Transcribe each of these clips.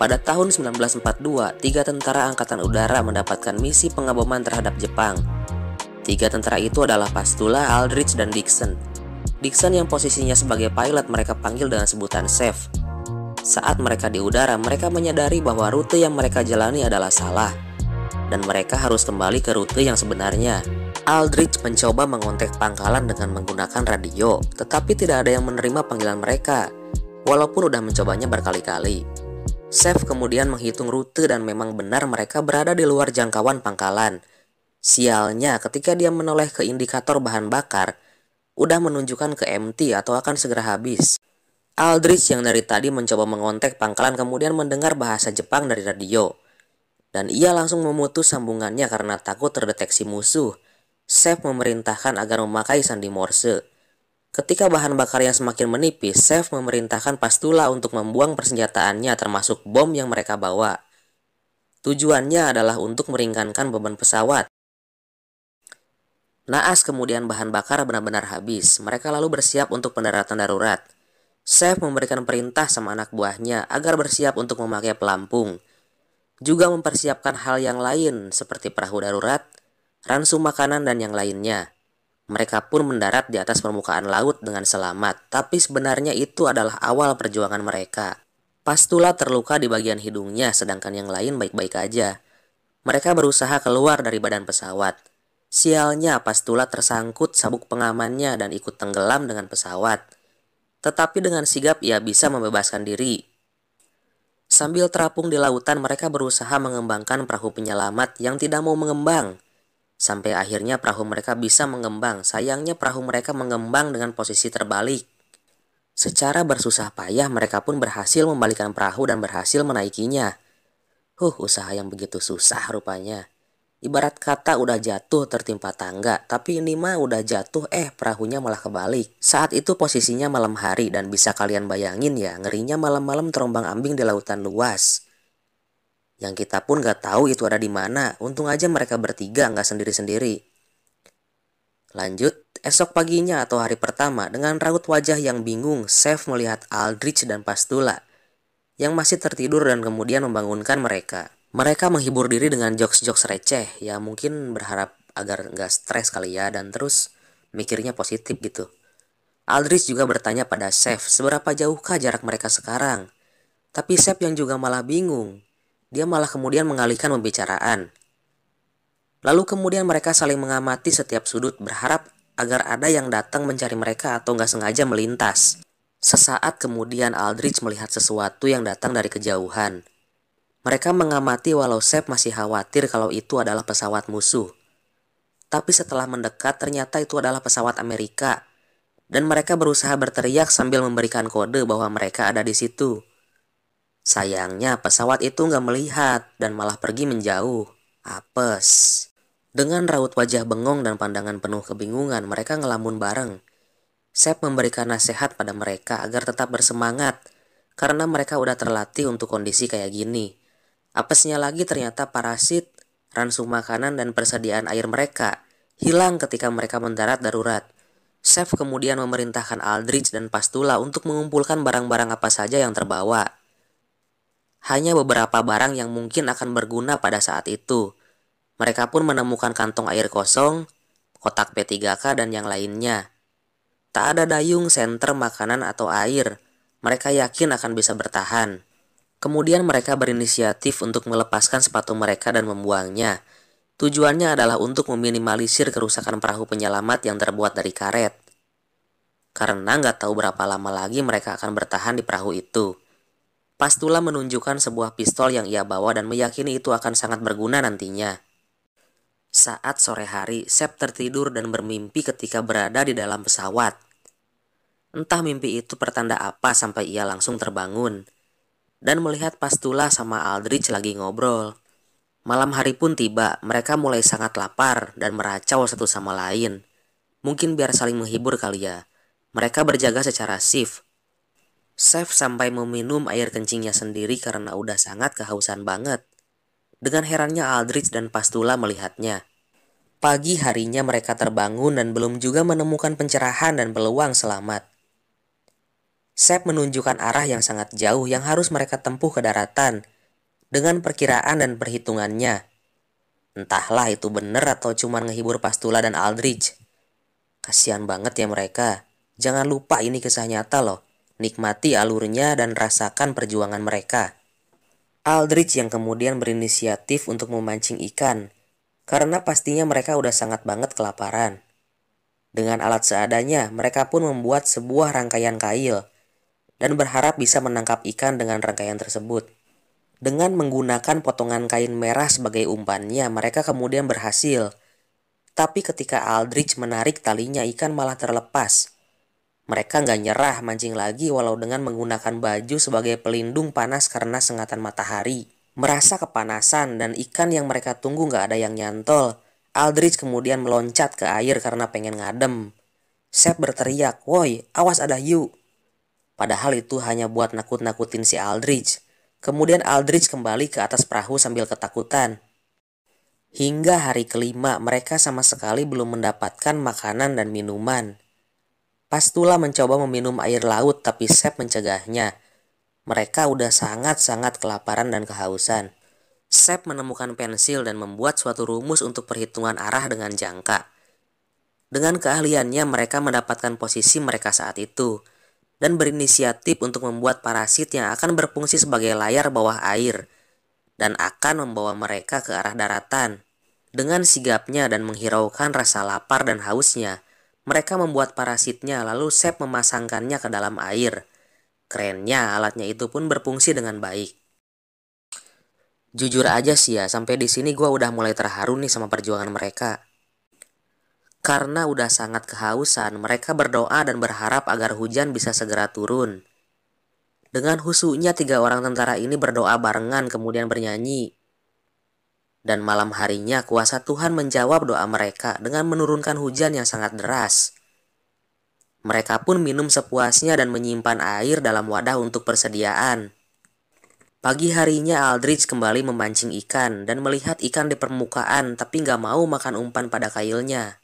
Pada tahun 1942, 3 tentara angkatan udara mendapatkan misi pengaboman terhadap Jepang. 3 tentara itu adalah Pastula, Aldrich, dan Dixon. Dixon yang posisinya sebagai pilot mereka panggil dengan sebutan Chef. Saat mereka di udara, mereka menyadari bahwa rute yang mereka jalani adalah salah, dan mereka harus kembali ke rute yang sebenarnya. Aldrich mencoba mengontak pangkalan dengan menggunakan radio, tetapi tidak ada yang menerima panggilan mereka, walaupun udah mencobanya berkali-kali. Chef kemudian menghitung rute dan memang benar mereka berada di luar jangkauan pangkalan. Sialnya, ketika dia menoleh ke indikator bahan bakar, udah menunjukkan ke empty atau akan segera habis. Aldrich yang dari tadi mencoba mengontak pangkalan kemudian mendengar bahasa Jepang dari radio, dan ia langsung memutus sambungannya karena takut terdeteksi musuh. Chef memerintahkan agar memakai sandi Morse. Ketika bahan bakarnya semakin menipis, Chef memerintahkan Pastula untuk membuang persenjataannya termasuk bom yang mereka bawa. Tujuannya adalah untuk meringankan beban pesawat. Naas kemudian bahan bakar benar-benar habis. Mereka lalu bersiap untuk pendaratan darurat. Chef memberikan perintah sama anak buahnya agar bersiap untuk memakai pelampung. Juga mempersiapkan hal yang lain seperti perahu darurat, ransum makanan, dan yang lainnya. Mereka pun mendarat di atas permukaan laut dengan selamat, tapi sebenarnya itu adalah awal perjuangan mereka. Pastula terluka di bagian hidungnya, sedangkan yang lain baik-baik aja. Mereka berusaha keluar dari badan pesawat. Sialnya, Pastula tersangkut sabuk pengamannya dan ikut tenggelam dengan pesawat. Tetapi dengan sigap ia bisa membebaskan diri. Sambil terapung di lautan, mereka berusaha mengembangkan perahu penyelamat yang tidak mau mengembang. Sampai akhirnya perahu mereka bisa mengembang. Sayangnya perahu mereka mengembang dengan posisi terbalik. Secara bersusah payah mereka pun berhasil membalikkan perahu dan berhasil menaikinya. Usaha yang begitu susah rupanya. Ibarat kata udah jatuh tertimpa tangga, tapi ini mah udah jatuh perahunya malah kebalik. Saat itu posisinya malam hari dan bisa kalian bayangin ya, ngerinya malam-malam terombang-ambing di lautan luas. Yang kita pun gak tahu itu ada di mana. Untung aja mereka bertiga gak sendiri-sendiri. Lanjut, esok paginya atau hari pertama, dengan raut wajah yang bingung, Chef melihat Aldrich dan Pastula yang masih tertidur dan kemudian membangunkan mereka. Mereka menghibur diri dengan jokes-jokes receh, ya mungkin berharap agar gak stres kali ya, dan terus mikirnya positif gitu. Aldrich juga bertanya pada Chef seberapa jauhkah jarak mereka sekarang. Tapi Chef yang juga malah bingung. Dia malah kemudian mengalihkan pembicaraan. Lalu kemudian mereka saling mengamati setiap sudut berharap agar ada yang datang mencari mereka atau nggak sengaja melintas. Sesaat kemudian Aldrich melihat sesuatu yang datang dari kejauhan. Mereka mengamati walau Chef masih khawatir kalau itu adalah pesawat musuh. Tapi setelah mendekat ternyata itu adalah pesawat Amerika. Dan mereka berusaha berteriak sambil memberikan kode bahwa mereka ada di situ. Sayangnya pesawat itu nggak melihat dan malah pergi menjauh. Apes. Dengan raut wajah bengong dan pandangan penuh kebingungan, mereka ngelamun bareng. Chef memberikan nasihat pada mereka agar tetap bersemangat karena mereka udah terlatih untuk kondisi kayak gini. Apesnya lagi ternyata parasit, ransum makanan, dan persediaan air mereka hilang ketika mereka mendarat darurat. Chef kemudian memerintahkan Aldrich dan Pastula untuk mengumpulkan barang-barang apa saja yang terbawa. Hanya beberapa barang yang mungkin akan berguna pada saat itu. Mereka pun menemukan kantong air kosong, kotak P3K, dan yang lainnya. Tak ada dayung, senter, makanan, atau air. Mereka yakin akan bisa bertahan. Kemudian mereka berinisiatif untuk melepaskan sepatu mereka dan membuangnya. Tujuannya adalah untuk meminimalisir kerusakan perahu penyelamat yang terbuat dari karet. Karena nggak tahu berapa lama lagi mereka akan bertahan di perahu itu. Pastula menunjukkan sebuah pistol yang ia bawa dan meyakini itu akan sangat berguna nantinya. Saat sore hari, Chef tertidur dan bermimpi ketika berada di dalam pesawat. Entah mimpi itu pertanda apa sampai ia langsung terbangun dan melihat Pastula sama Aldrich lagi ngobrol. Malam hari pun tiba, mereka mulai sangat lapar dan meracau satu sama lain. Mungkin biar saling menghibur kali ya. Mereka berjaga secara shift. Chef sampai meminum air kencingnya sendiri karena udah sangat kehausan banget. Dengan herannya Aldrich dan Pastula melihatnya. Pagi harinya mereka terbangun dan belum juga menemukan pencerahan dan peluang selamat. Chef menunjukkan arah yang sangat jauh yang harus mereka tempuh ke daratan. dengan perkiraan dan perhitungannya. Entahlah itu bener atau cuma ngehibur Pastula dan Aldrich. Kasihan banget ya mereka. Jangan lupa ini kisah nyata loh. Nikmati alurnya dan rasakan perjuangan mereka. Aldrich yang kemudian berinisiatif untuk memancing ikan, karena pastinya mereka udah sangat banget kelaparan. Dengan alat seadanya, mereka pun membuat sebuah rangkaian kail, dan berharap bisa menangkap ikan dengan rangkaian tersebut. Dengan menggunakan potongan kain merah sebagai umpannya, mereka kemudian berhasil. Tapi ketika Aldrich menarik talinya, ikan malah terlepas. Mereka nggak nyerah mancing lagi walau dengan menggunakan baju sebagai pelindung panas karena sengatan matahari. Merasa kepanasan dan ikan yang mereka tunggu nggak ada yang nyantol, Aldrich kemudian meloncat ke air karena pengen ngadem. Sep berteriak, "Woi, awas ada hiu." Padahal itu hanya buat nakut-nakutin si Aldrich. Kemudian Aldrich kembali ke atas perahu sambil ketakutan. Hingga hari kelima mereka sama sekali belum mendapatkan makanan dan minuman. Pastula mencoba meminum air laut tapi Sep mencegahnya. Mereka udah sangat-sangat kelaparan dan kehausan. Sep menemukan pensil dan membuat suatu rumus untuk perhitungan arah dengan jangka. Dengan keahliannya mereka mendapatkan posisi mereka saat itu dan berinisiatif untuk membuat parasit yang akan berfungsi sebagai layar bawah air dan akan membawa mereka ke arah daratan. Dengan sigapnya dan menghiraukan rasa lapar dan hausnya, mereka membuat parasitnya lalu Sep memasangkannya ke dalam air. Kerennya alatnya itu pun berfungsi dengan baik. Jujur aja sih ya, sampai di sini gue udah mulai terharu nih sama perjuangan mereka. Karena udah sangat kehausan, mereka berdoa dan berharap agar hujan bisa segera turun. Dengan husunya 3 orang tentara ini berdoa barengan kemudian bernyanyi. Dan malam harinya kuasa Tuhan menjawab doa mereka dengan menurunkan hujan yang sangat deras. Mereka pun minum sepuasnya dan menyimpan air dalam wadah untuk persediaan. Pagi harinya Aldrich kembali memancing ikan dan melihat ikan di permukaan tapi gak mau makan umpan pada kailnya.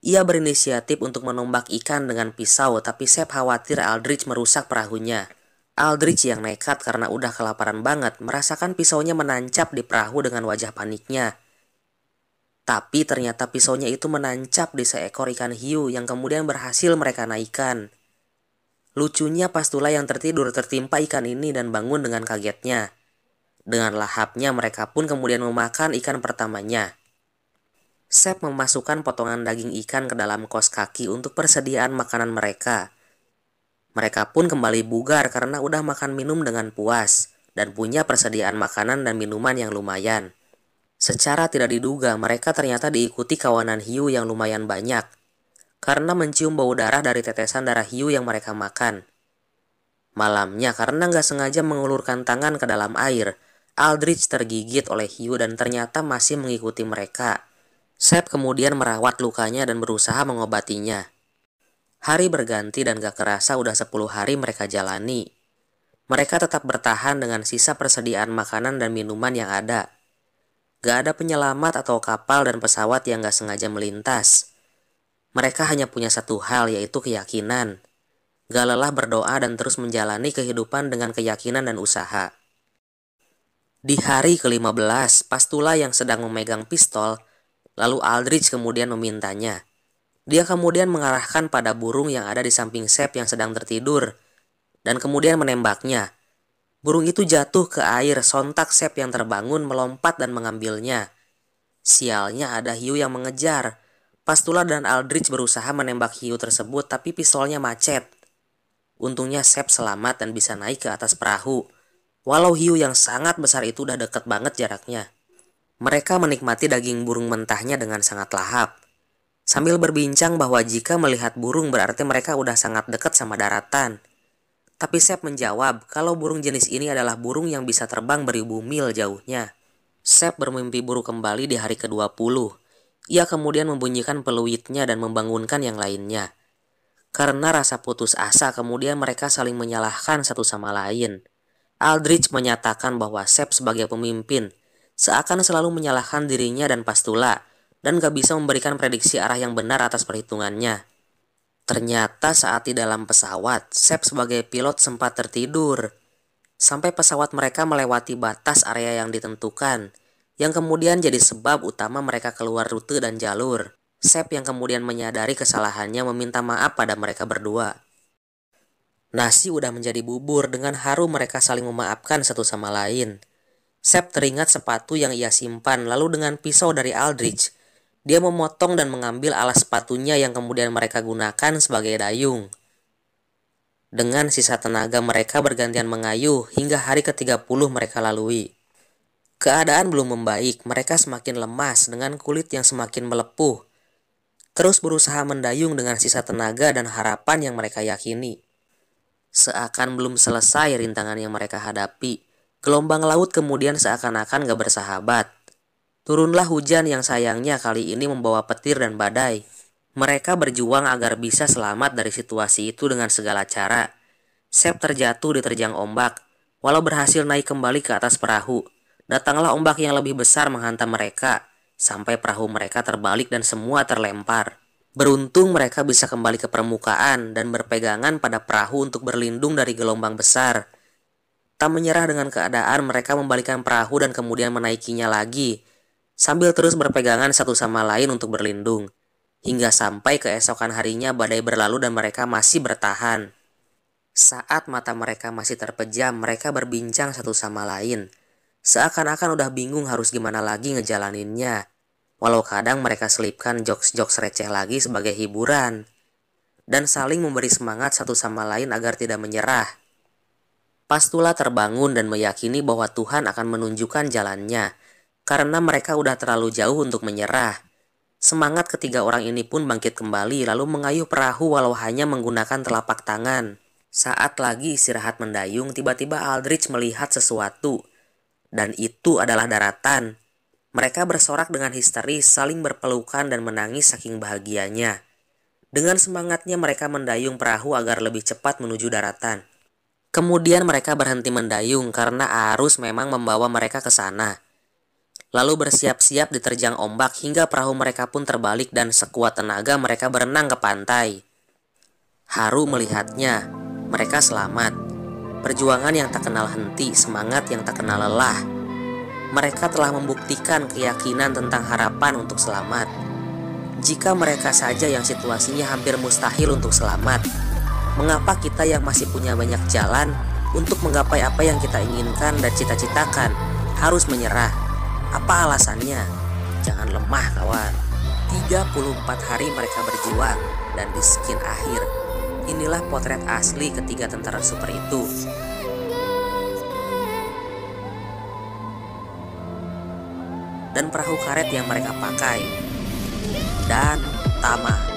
Ia berinisiatif untuk menombak ikan dengan pisau tapi Sep khawatir Aldrich merusak perahunya. Aldrich yang nekat karena udah kelaparan banget merasakan pisaunya menancap di perahu dengan wajah paniknya. Tapi ternyata pisaunya itu menancap di seekor ikan hiu yang kemudian berhasil mereka naikkan. Lucunya Pastula yang tertidur tertimpa ikan ini dan bangun dengan kagetnya. Dengan lahapnya mereka pun kemudian memakan ikan pertamanya. Sep memasukkan potongan daging ikan ke dalam kos kaki untuk persediaan makanan mereka. Mereka pun kembali bugar karena udah makan minum dengan puas dan punya persediaan makanan dan minuman yang lumayan. Secara tidak diduga mereka ternyata diikuti kawanan hiu yang lumayan banyak karena mencium bau darah dari tetesan darah hiu yang mereka makan. Malamnya karena nggak sengaja mengulurkan tangan ke dalam air, Aldrich tergigit oleh hiu dan ternyata masih mengikuti mereka. Sep kemudian merawat lukanya dan berusaha mengobatinya. Hari berganti dan gak kerasa udah 10 hari mereka jalani. Mereka tetap bertahan dengan sisa persediaan makanan dan minuman yang ada. Gak ada penyelamat atau kapal dan pesawat yang gak sengaja melintas. Mereka hanya punya satu hal yaitu keyakinan. Gak lelah berdoa dan terus menjalani kehidupan dengan keyakinan dan usaha. Di hari ke-15, Pastula yang sedang memegang pistol, lalu Aldrich kemudian memintanya. Dia kemudian mengarahkan pada burung yang ada di samping Sep yang sedang tertidur, dan kemudian menembaknya. Burung itu jatuh ke air, sontak Sep yang terbangun melompat dan mengambilnya. Sialnya ada hiu yang mengejar. Pastula dan Aldrich berusaha menembak hiu tersebut tapi pistolnya macet. Untungnya Sep selamat dan bisa naik ke atas perahu. Walau hiu yang sangat besar itu udah deket banget jaraknya. Mereka menikmati daging burung mentahnya dengan sangat lahap. Sambil berbincang bahwa jika melihat burung berarti mereka udah sangat dekat sama daratan. Tapi Sep menjawab kalau burung jenis ini adalah burung yang bisa terbang beribu mil jauhnya. Sep bermimpi buruk kembali di hari ke-20. Ia kemudian membunyikan peluitnya dan membangunkan yang lainnya. Karena rasa putus asa kemudian mereka saling menyalahkan satu sama lain. Aldrich menyatakan bahwa Sep sebagai pemimpin seakan selalu menyalahkan dirinya dan Pastula dan gak bisa memberikan prediksi arah yang benar atas perhitungannya. Ternyata saat di dalam pesawat, Sep sebagai pilot sempat tertidur. sampai pesawat mereka melewati batas area yang ditentukan, yang kemudian jadi sebab utama mereka keluar rute dan jalur. Sep yang kemudian menyadari kesalahannya meminta maaf pada mereka berdua. Nasi udah menjadi bubur, dengan haru mereka saling memaafkan satu sama lain. Sep teringat sepatu yang ia simpan, lalu dengan pisau dari Aldrich, dia memotong dan mengambil alas sepatunya yang kemudian mereka gunakan sebagai dayung. Dengan sisa tenaga mereka bergantian mengayuh hingga hari ke-30 mereka lalui. Keadaan belum membaik, mereka semakin lemas dengan kulit yang semakin melepuh. Terus berusaha mendayung dengan sisa tenaga dan harapan yang mereka yakini. Seakan belum selesai rintangan yang mereka hadapi, gelombang laut kemudian seakan-akan gak bersahabat. Turunlah hujan yang sayangnya kali ini membawa petir dan badai. Mereka berjuang agar bisa selamat dari situasi itu dengan segala cara. Sep terjatuh diterjang ombak. Walau berhasil naik kembali ke atas perahu, datanglah ombak yang lebih besar menghantam mereka, sampai perahu mereka terbalik dan semua terlempar. Beruntung mereka bisa kembali ke permukaan dan berpegangan pada perahu untuk berlindung dari gelombang besar. Tak menyerah dengan keadaan, mereka membalikkan perahu dan kemudian menaikinya lagi, sambil terus berpegangan satu sama lain untuk berlindung. Hingga sampai keesokan harinya badai berlalu dan mereka masih bertahan. Saat mata mereka masih terpejam, mereka berbincang satu sama lain. Seakan-akan udah bingung harus gimana lagi ngejalaninnya. Walau kadang mereka selipkan jokes-jokes receh lagi sebagai hiburan. Dan saling memberi semangat satu sama lain agar tidak menyerah. Pastula terbangun dan meyakini bahwa Tuhan akan menunjukkan jalannya, karena mereka udah terlalu jauh untuk menyerah. Semangat ketiga orang ini pun bangkit kembali lalu mengayuh perahu walau hanya menggunakan telapak tangan. Saat lagi istirahat mendayung, tiba-tiba Aldrich melihat sesuatu. Dan itu adalah daratan. Mereka bersorak dengan histeris, saling berpelukan dan menangis saking bahagianya. Dengan semangatnya mereka mendayung perahu agar lebih cepat menuju daratan. Kemudian mereka berhenti mendayung karena arus memang membawa mereka ke sana. Lalu bersiap-siap diterjang ombak hingga perahu mereka pun terbalik dan sekuat tenaga mereka berenang ke pantai. Haru melihatnya, mereka selamat. Perjuangan yang tak kenal henti, semangat yang tak kenal lelah. Mereka telah membuktikan keyakinan tentang harapan untuk selamat. Jika mereka saja yang situasinya hampir mustahil untuk selamat, mengapa kita yang masih punya banyak jalan untuk menggapai apa yang kita inginkan dan cita-citakan harus menyerah? Apa alasannya? Jangan lemah kawan. 34 hari mereka berjuang dan di skin akhir, inilah potret asli ketiga tentara super itu. Dan perahu karet yang mereka pakai. Dan tamat.